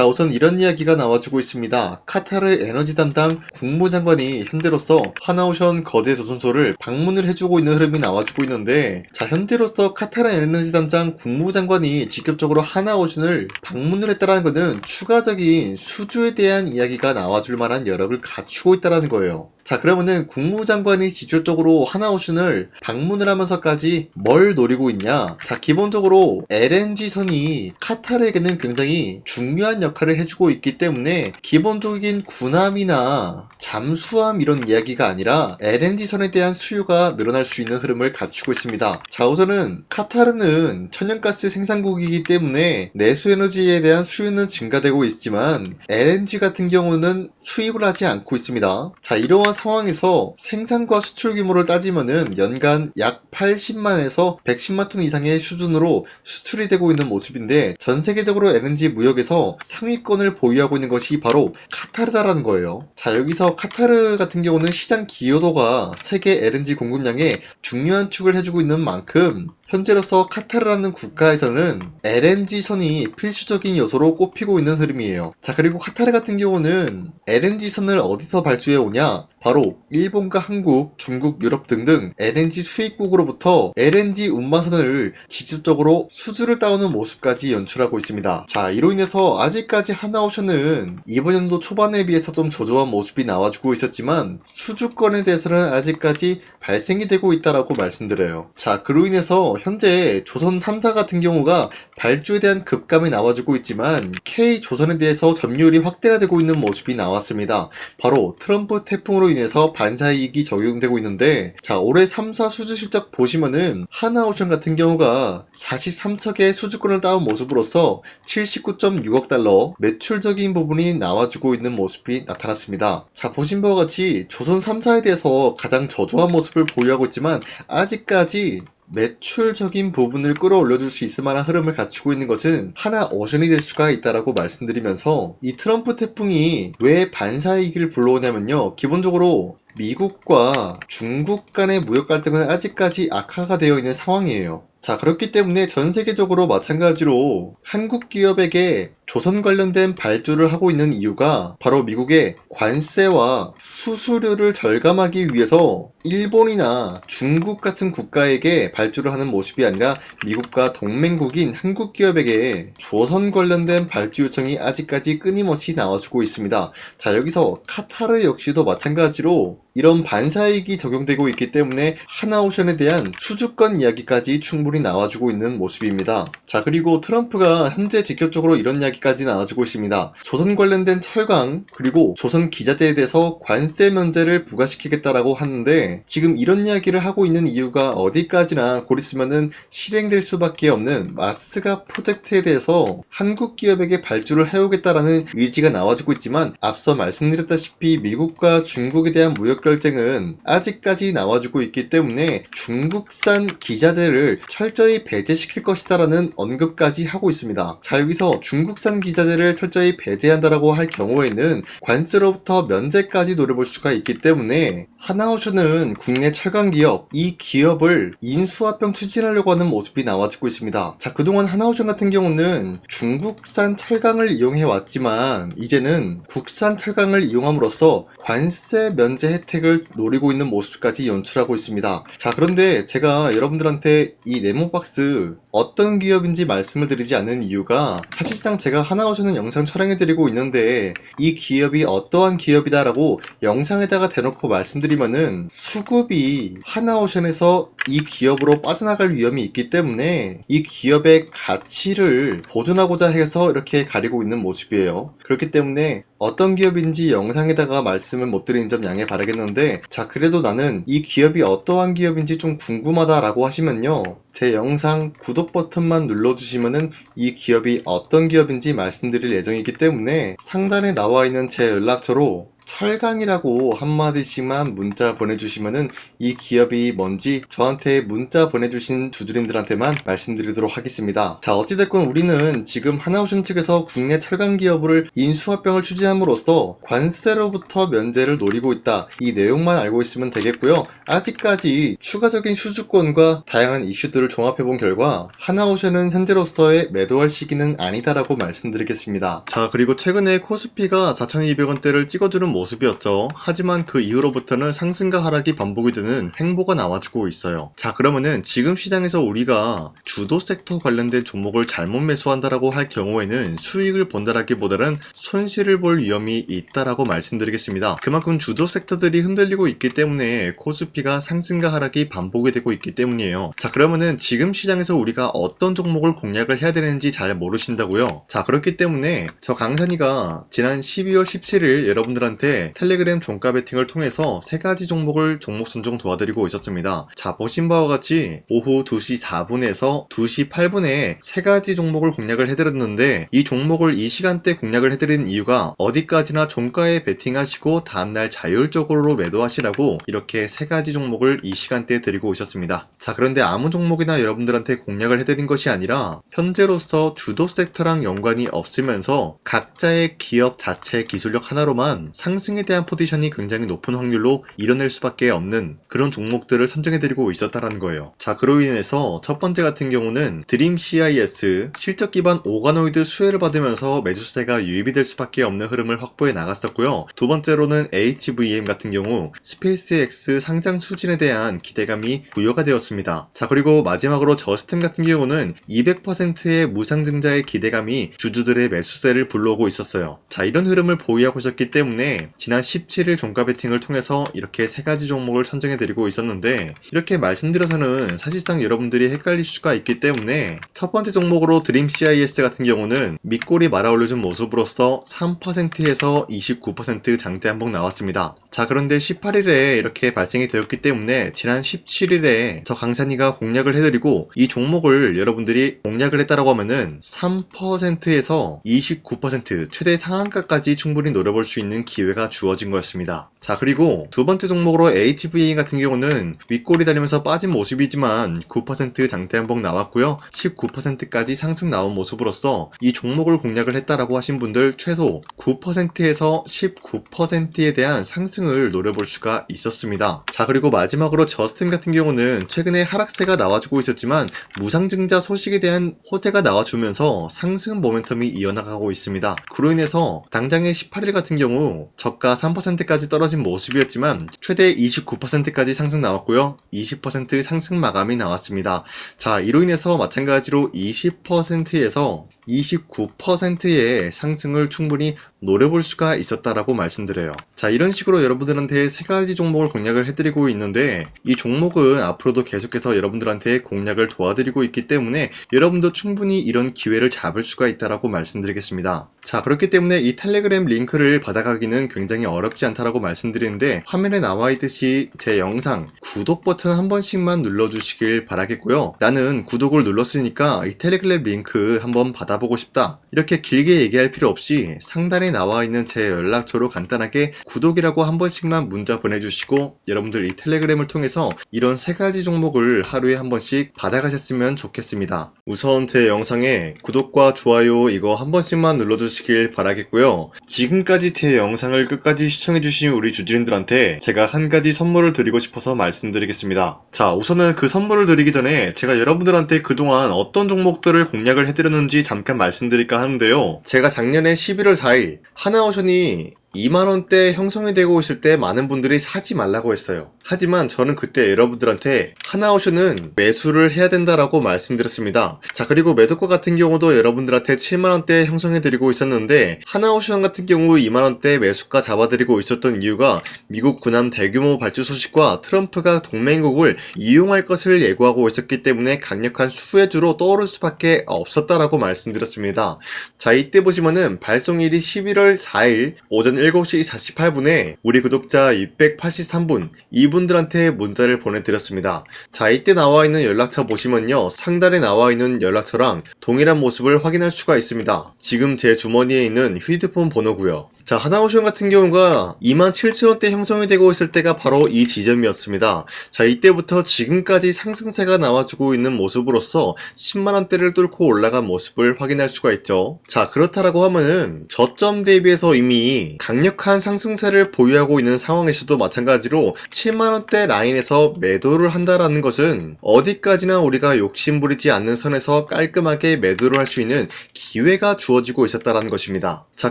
자, 우선 이런 이야기가 나와주고 있습니다. 카타르 에너지 담당 국무장관이 현재로서 하나오션 거제 조선소를 방문을 해주고 있는 흐름이 나와주고 있는데, 자, 현재로서 카타르 에너지 담당 국무장관이 직접적으로 하나오션을 방문을 했다는 것은 추가적인 수주에 대한 이야기가 나와줄 만한 여력을 갖추고 있다는 거예요. 자, 그러면은 국무장관이 직접적으로 하나오션을 방문을 하면서까지 뭘 노리고 있냐? 자, 기본적으로 LNG선이 카타르에게는 굉장히 중요한 역할을 해주고 있기 때문에 기본적인 군함이나 잠수함 이런 이야기가 아니라 LNG선에 대한 수요가 늘어날 수 있는 흐름을 갖추고 있습니다. 자, 우선은 카타르는 천연가스 생산국이기 때문에 내수에너지에 대한 수요는 증가되고 있지만 LNG 같은 경우는 수입을 하지 않고 있습니다. 자, 이러한 상황에서 생산과 수출 규모를 따지면은 연간 약 80만에서 110만 톤 이상의 수준으로 수출이 되고 있는 모습인데, 전 세계적으로 LNG 무역에서 상위권을 보유하고 있는 것이 바로 카타르다라는 거예요. 자, 여기서 카타르 같은 경우는 시장 기여도가 세계 LNG 공급량에 중요한 축을 해주고 있는 만큼 현재로서 카타르라는 국가에서는 LNG선이 필수적인 요소로 꼽히고 있는 흐름이에요. 자, 그리고 카타르 같은 경우는 LNG선을 어디서 발주해 오냐? 바로 일본과 한국, 중국, 유럽 등등 LNG 수입국으로부터 LNG 운반선을 직접적으로 수주를 따오는 모습까지 연출하고 있습니다. 자, 이로 인해서 아직까지 하나오션은 이번 연도 초반에 비해서 좀 저조한 모습이 나와주고 있었지만 수주권에 대해서는 아직까지 발생이 되고 있다라고 말씀드려요. 자, 그로 인해서 현재 조선 3사 같은 경우가 발주에 대한 급감이 나와주고 있지만 K조선에 대해서 점유율이 확대가 되고 있는 모습이 나왔습니다. 바로 트럼프 태풍으로 인해서 반사이익이 적용되고 있는데, 자, 올해 3사 수주 실적 보시면은 하나오션 같은 경우가 43척의 수주권을 따온 모습으로서 79.6억 달러 매출적인 부분이 나와주고 있는 모습이 나타났습니다. 자, 보신 바와 같이 조선 3사에 대해서 가장 저조한 모습을 보유하고 있지만 아직까지 매출적인 부분을 끌어올려줄 수 있을 만한 흐름을 갖추고 있는 것은 하나오션이 될 수가 있다라고 말씀드리면서, 이 트럼프 태풍이 왜 반사이익을 불러오냐면요, 기본적으로 미국과 중국 간의 무역 갈등은 아직까지 악화가 되어 있는 상황이에요. 자, 그렇기 때문에 전 세계적으로 마찬가지로 한국 기업에게 조선 관련된 발주를 하고 있는 이유가 바로 미국의 관세와 수수료를 절감하기 위해서 일본이나 중국 같은 국가에게 발주를 하는 모습이 아니라 미국과 동맹국인 한국 기업에게 조선 관련된 발주 요청이 아직까지 끊임없이 나와주고 있습니다. 자, 여기서 카타르 역시도 마찬가지로 이런 반사이익이 적용되고 있기 때문에 하나오션에 대한 수주권 이야기까지 충분히 나와주고 있는 모습입니다. 자, 그리고 트럼프가 현재 직접적으로 이런 이야기까지 나와주고 있습니다. 조선 관련된 철강 그리고 조선 기자재에 대해서 관세 면제를 부과시키겠다라고 하는데, 지금 이런 이야기를 하고 있는 이유가 어디까지나 곧 있으면은 실행될 수밖에 없는 마스가 프로젝트에 대해서 한국 기업에게 발주를 해오겠다라는 의지가 나와주고 있지만, 앞서 말씀드렸다시피 미국과 중국에 대한 무역 결쟁은 아직까지 나와주고 있기 때문에 중국산 기자재를 철저히 배제시킬 것이다라는 언급까지 하고 있습니다. 자, 여기서 중국산 기자재를 철저히 배제한다라고 할 경우에는 관세로부터 면제까지 노려볼 수가 있기 때문에 하나오션은 국내 철강 기업, 이 기업을 인수합병 추진하려고 하는 모습이 나와주고 있습니다. 자, 그동안 하나오션 같은 경우는 중국산 철강을 이용해 왔지만 이제는 국산 철강을 이용함으로써 관세 면제 혜택을 노리고 있는 모습까지 연출하고 있습니다. 자, 그런데 제가 여러분들한테 이 네모박스 어떤 기업인지 말씀을 드리지 않는 이유가, 사실상 제가 하나오션은 영상 촬영해드리고 있는데 이 기업이 어떠한 기업이다라고 영상에다가 대놓고 말씀드리면은 수급이 하나오션에서 이 기업으로 빠져나갈 위험이 있기 때문에 이 기업의 가치를 보존하고자 해서 이렇게 가리고 있는 모습이에요. 그렇기 때문에 어떤 기업인지 영상에다가 말씀을 못 드리는 점 양해 바라겠는데, 자, 그래도 나는 이 기업이 어떠한 기업인지 좀 궁금하다라고 하시면요, 제 영상 구독 버튼만 눌러주시면은 이 기업이 어떤 기업인지 말씀드릴 예정이기 때문에 상단에 나와 있는 제 연락처로 철강이라고 한마디씩만 문자 보내주시면은 이 기업이 뭔지 저한테 문자 보내주신 주주님들한테만 말씀드리도록 하겠습니다. 자, 어찌됐건 우리는 지금 하나오션 측에서 국내 철강 기업을 인수합병을 추진함으로써 관세로부터 면제를 노리고 있다. 이 내용만 알고 있으면 되겠고요. 아직까지 추가적인 수주권과 다양한 이슈들을 종합해본 결과 하나오션은 현재로서의 매도할 시기는 아니다라고 말씀드리겠습니다. 자, 그리고 최근에 코스피가 4,200원대를 찍어주는 모습이었죠. 하지만 그 이후로부터는 상승과 하락이 반복이 되는 행보가 나와주고 있어요. 자, 그러면은 지금 시장에서 우리가 주도 섹터 관련된 종목을 잘못 매수한다라고 할 경우에는 수익을 본다라기보다는 손실을 볼 위험이 있다라고 말씀드리겠습니다. 그만큼 주도 섹터들이 흔들리고 있기 때문에 코스피가 상승과 하락이 반복이 되고 있기 때문이에요. 자, 그러면은 지금 시장에서 우리가 어떤 종목을 공략을 해야 되는지 잘 모르신다고요? 자, 그렇기 때문에 저 강산이가 지난 12월 17일 여러분들한테 텔레그램 종가 베팅을 통해서 3가지 종목을 종목 선정 도와드리고 있었습니다. 자, 보신 바와 같이 오후 2시 4분에서 2시 8분에 3가지 종목을 공략을 해드렸는데 이 종목을 이 시간대 공략을 해드린 이유가 어디까지나 종가에 베팅하시고 다음날 자율적으로 매도하시라고 이렇게 3가지 종목을 이 시간대에 드리고 있었습니다. 자, 그런데 아무 종목이나 여러분들한테 공략을 해드린 것이 아니라 현재로서 주도 섹터랑 연관이 없으면서 각자의 기업 자체 기술력 하나로만 상승에 대한 포지션이 굉장히 높은 확률로 이뤄낼 수밖에 없는 그런 종목들을 선정해드리고 있었다는 거예요. 자, 그로 인해서 첫 번째 같은 경우는 드림 CIS 실적 기반 오가노이드 수혜를 받으면서 매수세가 유입이 될 수밖에 없는 흐름을 확보해 나갔었고요. 두 번째로는 HVM 같은 경우 스페이스X 상장 추진에 대한 기대감이 부여가 되었습니다. 자, 그리고 마지막으로 저스템 같은 경우는 200%의 무상증자의 기대감이 주주들의 매수세를 불러오고 있었어요. 자, 이런 흐름을 보유하고 있었기 때문에 지난 17일 종가 베팅을 통해서 이렇게 3가지 종목을 선정해드리고 있었는데 이렇게 말씀드려서는 사실상 여러분들이 헷갈릴 수가 있기 때문에 첫 번째 종목으로 드림 CIS 같은 경우는 밑골이 말아 올려준 모습으로서 3%에서 29% 장대 한봉 나왔습니다. 자, 그런데 18일에 이렇게 발생이 되었기 때문에 지난 17일에 저 강산이가 공략을 해드리고 이 종목을 여러분들이 공략을 했다라고 하면은 3%에서 29% 최대 상한가까지 충분히 노려볼 수 있는 기회가 주어진 거였습니다. 자, 그리고 두 번째 종목으로 HVA 같은 경우는 윗골이 달리면서 빠진 모습이지만 9% 장대 한봉 나왔고요. 19%까지 상승 나온 모습으로서 이 종목을 공략을 했다라고 하신 분들 최소 9%에서 19%에 대한 상승을 노려볼 수가 있었습니다. 자, 그리고 마지막으로 저스템 같은 경우는 최근에 하락세가 나와주고 있었지만 무상증자 소식에 대한 호재가 나와주면서 상승 모멘텀이 이어나가고 있습니다. 그로 인해서 당장의 18일 같은 경우 저가 3%까지 떨어진 모습이었지만 최대 29%까지 상승 나왔고요. 20% 상승 마감이 나왔습니다. 자, 이로 인해서 마찬가지로 20%에서 29%의 상승을 충분히 노려볼 수가 있었다라고 말씀드려요. 자, 이런 식으로 여러분들한테 3가지 종목을 공략을 해드리고 있는데 이 종목은 앞으로도 계속해서 여러분들한테 공략을 도와드리고 있기 때문에 여러분도 충분히 이런 기회를 잡을 수가 있다라고 말씀드리겠습니다. 자, 그렇기 때문에 이 텔레그램 링크를 받아가기는 굉장히 어렵지 않다라고 말씀드리는데 화면에 나와 있듯이 제 영상 구독 버튼 한 번씩만 눌러주시길 바라겠고요. 나는 구독을 눌렀으니까 이 텔레그램 링크 한번 받아보고 싶다. 이렇게 길게 얘기할 필요 없이 상단에 나와 있는 제 연락처로 간단하게 구독이라고 한 번씩만 문자 보내주시고 여러분들 이 텔레그램을 통해서 이런 3가지 종목을 하루에 한 번씩 받아가셨으면 좋겠습니다. 우선 제 영상에 구독과 좋아요 이거 한 번씩만 눌러주시길 바라겠고요. 지금까지 제 영상을 끝까지 시청해주신 우리 주주님들한테 제가 한 가지 선물을 드리고 싶어서 말씀드리겠습니다. 자, 우선은 그 선물을 드리기 전에 제가 여러분들한테 그동안 어떤 종목들을 공략을 해드렸는지 잠깐 말씀드릴까 하는데요. 제가 작년에 11월 4일 하나오션이 2만원대 형성이 되고 있을 때 많은 분들이 사지 말라고 했어요. 하지만 저는 그때 여러분들한테 하나오션은 매수를 해야 된다라고 말씀드렸습니다. 자, 그리고 매도가 같은 경우도 여러분들한테 7만원대 형성해드리고 있었는데 하나오션 같은 경우 2만원대 매수가 잡아드리고 있었던 이유가 미국 군함 대규모 발주 소식과 트럼프가 동맹국을 이용할 것을 예고하고 있었기 때문에 강력한 수혜주로 떠오를 수밖에 없었다라고 말씀드렸습니다. 자, 이때 보시면은 발송일이 11월 4일 오전 7시 48분에 우리 구독자 683분 이분들한테 문자를 보내드렸습니다. 자, 이때 나와 있는 연락처 보시면요, 상단에 나와 있는 연락처랑 동일한 모습을 확인할 수가 있습니다. 지금 제 주머니에 있는 휴대폰 번호고요. 자, 하나오션 같은 경우가 27,000원대 형성이 되고 있을 때가 바로 이 지점이었습니다. 자, 이때부터 지금까지 상승세가 나와주고 있는 모습으로서 10만원대를 뚫고 올라간 모습을 확인할 수가 있죠. 자, 그렇다라고 하면은 저점 대비해서 이미 강력한 상승세를 보유하고 있는 상황에서도 마찬가지로 7만원대 라인에서 매도를 한다라는 것은 어디까지나 우리가 욕심부리지 않는 선에서 깔끔하게 매도를 할 수 있는 기회가 주어지고 있었다라는 것입니다. 자,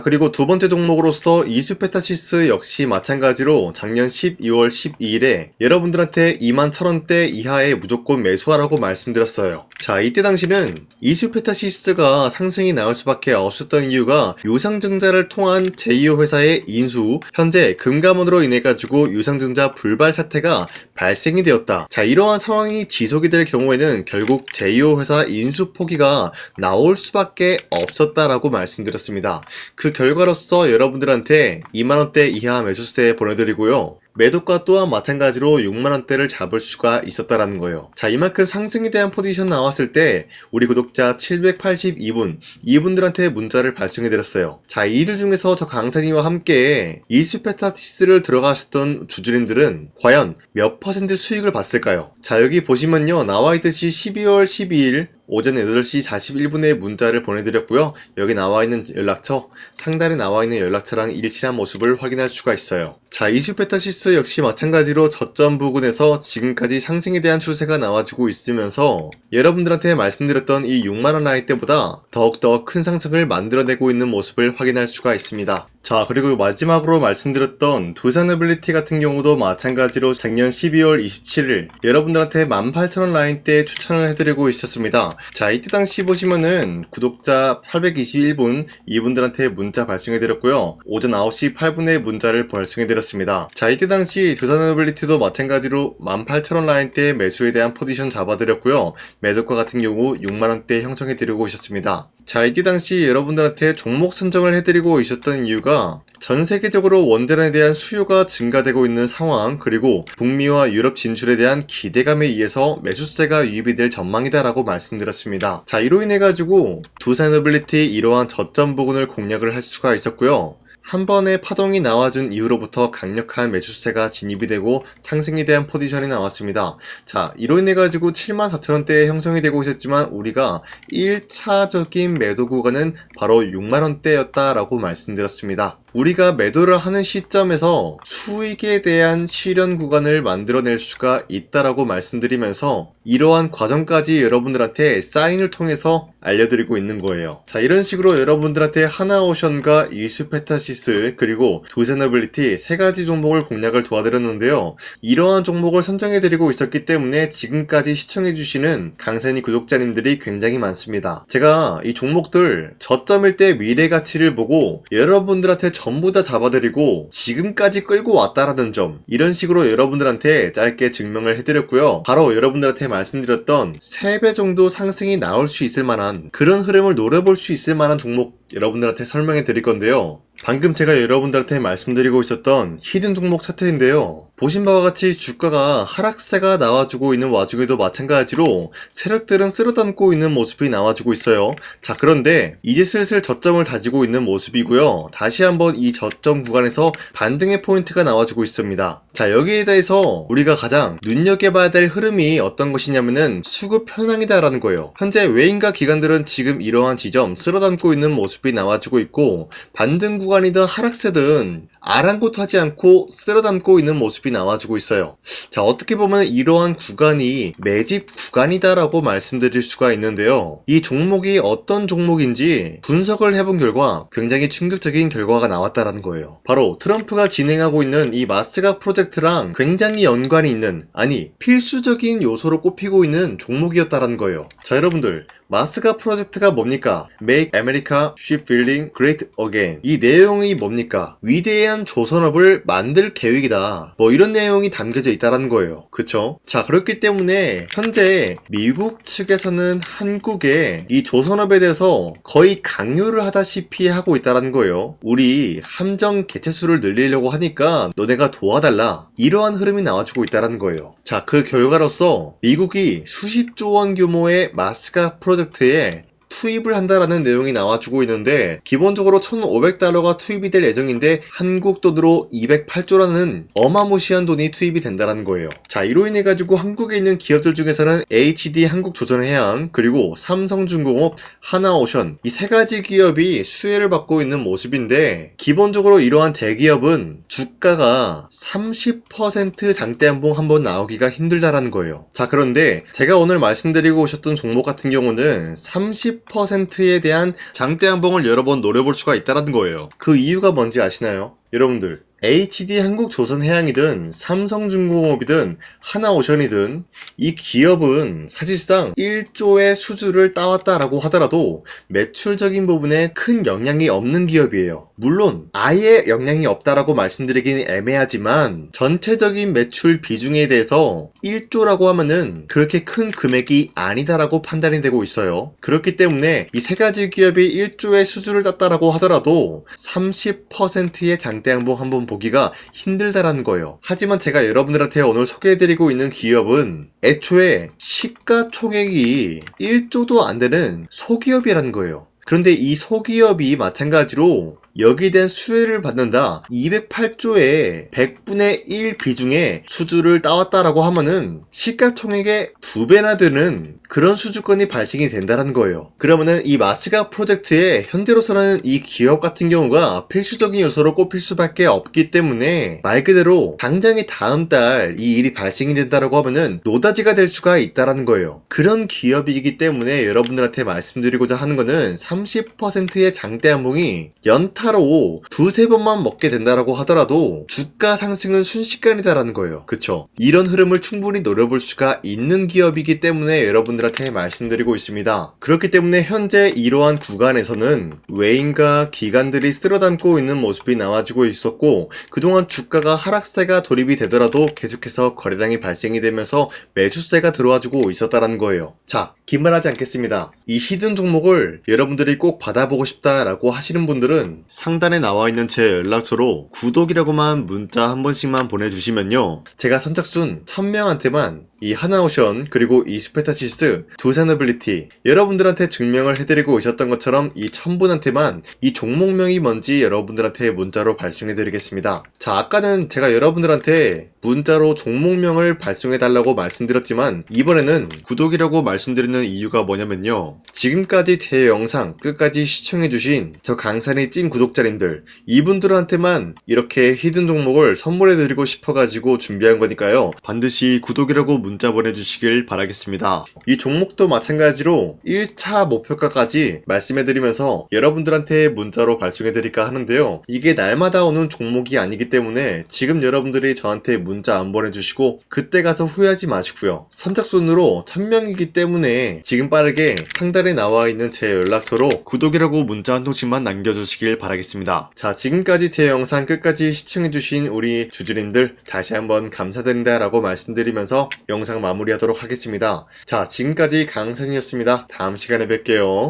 그리고 두 번째 종목으로서 이수페타시스 역시 마찬가지로 작년 12월 12일에 여러분들한테 21,000원대 이하에 무조건 매수하라고 말씀드렸어요. 자, 이때 당시는 이수페타시스가 상승이 나올 수밖에 없었던 이유가 유상증자를 통한 제2호 회사의 인수, 현재 금감원으로 인해 가지고 유상증자 불발 사태가 발생이 되었다. 자, 이러한 상황이 지속이 될 경우에는 결국 제2호 회사 인수 포기가 나올 수밖에 없었다라고 말씀드렸습니다. 그 결과로서 여러분들한테 2만원대 이하 매수세 보내드리고요. 매도가 또한 마찬가지로 6만원대를 잡을 수가 있었다라는 거예요. 자, 이만큼 상승에 대한 포지션 나왔을 때 우리 구독자 782분 이분들한테 문자를 발송해드렸어요. 자, 이들 중에서 저 강사님과 함께 이수페타시스를 들어가셨던 주주님들은 과연 몇 퍼센트 수익을 봤을까요? 자, 여기 보시면요, 나와있듯이 12월 12일 오전 8시 41분에 문자를 보내드렸고요. 여기 나와있는 연락처, 상단에 나와있는 연락처랑 일치한 모습을 확인할 수가 있어요. 자, 이수페타시스 역시 마찬가지로 저점 부근에서 지금까지 상승에 대한 추세가 나와주고 있으면서 여러분들한테 말씀드렸던 이 6만원 라인 때보다 더욱더 큰 상승을 만들어내고 있는 모습을 확인할 수가 있습니다. 자, 그리고 마지막으로 말씀드렸던 두산어빌리티 같은 경우도 마찬가지로 작년 12월 27일 여러분들한테 18,000원 라인 때 추천을 해드리고 있었습니다. 자, 이때 당시 보시면은 구독자 821분 이분들한테 문자 발송해드렸고요. 오전 9시 8분에 문자를 발송해드렸습니다. 자, 이때 당시 두산어빌리티도 마찬가지로 18,000원 라인 때 매수에 대한 포지션 잡아드렸고요. 매도가 같은 경우 6만원대 형성해드리고 있었습니다. 자, 이때 당시 여러분들한테 종목 선정을 해드리고 있었던 이유가 전 세계적으로 원전에 대한 수요가 증가되고 있는 상황, 그리고 북미와 유럽 진출에 대한 기대감에 의해서 매수세가 유입이 될 전망이다라고 말씀드렸습니다. 자, 이로 인해 가지고 두산어빌리티 이러한 저점 부근을 공략을 할 수가 있었고요. 한 번의 파동이 나와준 이후로부터 강력한 매수세가 진입이 되고 상승에 대한 포지션이 나왔습니다. 자, 이로 인해 가지고 74,000원대에 형성이 되고 있었지만 우리가 1차적인 매도 구간은 바로 6만원대였다라고 말씀드렸습니다. 우리가 매도를 하는 시점에서 수익에 대한 실현 구간을 만들어낼 수가 있다라고 말씀드리면서 이러한 과정까지 여러분들한테 사인을 통해서 알려드리고 있는 거예요. 자, 이런 식으로 여러분들한테 하나오션과 이수페타시스 그리고 두산어빌리티 세 가지 종목을 공략을 도와드렸는데요. 이러한 종목을 선정해드리고 있었기 때문에 지금까지 시청해주시는 강사님 구독자님들이 굉장히 많습니다. 제가 이 종목들 저점일 때 미래 가치를 보고 여러분들한테 전부 다 잡아드리고 지금까지 끌고 왔다라는 점, 이런 식으로 여러분들한테 짧게 증명을 해드렸고요. 바로 여러분들한테 말씀드렸던 3배 정도 상승이 나올 수 있을 만한 그런 흐름을 노려볼 수 있을 만한 종목 여러분들한테 설명해 드릴 건데요. 방금 제가 여러분들한테 말씀드리고 있었던 히든 종목 차트인데요. 보신 바와 같이 주가가 하락세가 나와주고 있는 와중에도 마찬가지로 세력들은 쓸어담고 있는 모습이 나와주고 있어요. 자, 그런데 이제 슬슬 저점을 다지고 있는 모습이고요. 다시 한번 이 저점 구간에서 반등의 포인트가 나와주고 있습니다. 자, 여기에 대해서 우리가 가장 눈여겨봐야 될 흐름이 어떤 것이냐면은 수급 현황이다라는 거예요. 현재 외인과 기관들은 지금 이러한 지점 쓸어담고 있는 모습이 나와주고 있고, 반등 구간이든 하락세든 아랑곳하지 않고 쓸어담고 있는 모습이 나와주고 있어요. 자, 어떻게 보면 이러한 구간이 매집 구간이다라고 말씀드릴 수가 있는데요. 이 종목이 어떤 종목인지 분석을 해본 결과 굉장히 충격적인 결과가 나왔다라는 거예요. 바로 트럼프가 진행하고 있는 이 마스가 프로젝트랑 굉장히 연관이 있는, 아니 필수적인 요소로 꼽히고 있는 종목이었다라는 거예요. 자, 여러분들, 마스가 프로젝트가 뭡니까? Make America Shipbuilding Great Again. 이 내용이 뭡니까? 위대한 조선업을 만들 계획이다. 뭐 이런 내용이 담겨져 있다는 거예요. 그쵸? 자, 그렇기 때문에 현재 미국 측에서는 한국에 이 조선업에 대해서 거의 강요를 하다시피 하고 있다는 거예요. 우리 함정 개체수를 늘리려고 하니까 너네가 도와달라. 이러한 흐름이 나와주고 있다는 거예요. 자, 그 결과로서 미국이 수십조 원 규모의 마스가 프로젝트에 투입을 한다라는 내용이 나와주고 있는데 기본적으로 1,500달러가 투입이 될 예정인데 한국 돈으로 208조라는 어마무시한 돈이 투입이 된다는 거예요. 자, 이로 인해 가지고 한국에 있는 기업들 중에서는 HD 한국조선해양, 그리고 삼성중공업, 하나오션 이 세 가지 기업이 수혜를 받고 있는 모습인데 기본적으로 이러한 대기업은 주가가 30% 장대양봉 한번 나오기가 힘들다라는 거예요. 자, 그런데 제가 오늘 말씀드리고 오셨던 종목 같은 경우는 30%에 대한 장대양봉을 여러 번 노려볼 수가 있다는 거예요. 그 이유가 뭔지 아시나요? 여러분들, HD 한국조선해양이든 삼성중공업이든 하나오션이든 이 기업은 사실상 1조의 수주를 따왔다라고 하더라도 매출적인 부분에 큰 영향이 없는 기업이에요. 물론 아예 영향이 없다라고 말씀드리긴 애매하지만 전체적인 매출 비중에 대해서 1조라고 하면은 그렇게 큰 금액이 아니다라고 판단이 되고 있어요. 그렇기 때문에 이 세 가지 기업이 1조의 수주를 땄다라고 하더라도 30%의 장대양봉 한번 보기가 힘들다라는 거예요. 하지만 제가 여러분들한테 오늘 소개해드리고 있는 기업은 애초에 시가총액이 1조도 안 되는 소기업이라는 거예요. 그런데 이 소기업이 마찬가지로 여기에 대한 수혜를 받는다 208조의 100분의 1 비중의 수주를 따왔다라고 하면은 시가총액의 2배나 되는 그런 수주권이 발생이 된다는 거예요. 그러면은 이 마스가 프로젝트에 현재로서는 이 기업 같은 경우가 필수적인 요소로 꼽힐 수밖에 없기 때문에 말 그대로 당장에 다음 달 이 일이 발생이 된다라고 하면은 노다지가 될 수가 있다라는 거예요. 그런 기업이기 때문에 여러분들한테 말씀드리고자 하는 거는 30%의 장대양봉이 연타로 두세 번만 먹게 된다라고 하더라도 주가 상승은 순식간이다라는 거예요. 그쵸? 이런 흐름을 충분히 노려볼 수가 있는 기업이기 때문에 여러분들한테 말씀드리고 있습니다. 그렇기 때문에 현재 이러한 구간에서는 외인과 기관들이 쓸어담고 있는 모습이 나와지고 있었고 그동안 주가가 하락세가 돌입이 되더라도 계속해서 거래량이 발생이 되면서 매수세가 들어와주고 있었다라는 거예요. 자, 긴말하지 않겠습니다. 이 히든 종목을 여러분들이 꼭 받아보고 싶다라고 하시는 분들은 상단에 나와 있는 제 연락처로 구독이라고만 문자 한 번씩만 보내주시면요, 제가 선착순 1000명한테만 이 하나오션 그리고 이 스페타시스 두산어빌리티 여러분들한테 증명을 해드리고 오셨던 것처럼 이 1000분한테만 이 종목명이 뭔지 여러분들한테 문자로 발송해드리겠습니다. 자, 아까는 제가 여러분들한테 문자로 종목명을 발송해달라고 말씀드렸지만 이번에는 구독이라고 말씀드리는 이유가 뭐냐면요, 지금까지 제 영상 끝까지 시청해주신 저 강산이 찐 구독자님들 이분들한테만 이렇게 히든 종목을 선물해드리고 싶어가지고 준비한 거니까요, 반드시 구독이라고 문자 보내주시길 바라겠습니다. 이 종목도 마찬가지로 1차 목표가까지 말씀해드리면서 여러분들한테 문자로 발송해드릴까 하는데요, 이게 날마다 오는 종목이 아니기 때문에 지금 여러분들이 저한테 문자 안 보내주시고 그때 가서 후회하지 마시고요, 선착순으로 1000명이기 때문에 지금 빠르게 상단에 나와 있는 제 연락처로 구독이라고 문자 한 통씩만 남겨주시길 바라겠습니다. 자, 지금까지 제 영상 끝까지 시청해주신 우리 주주님들 다시 한번 감사드린다 라고 말씀드리면서 영상 마무리하도록 하겠습니다. 자, 지금까지 강산이었습니다. 다음 시간에 뵐게요.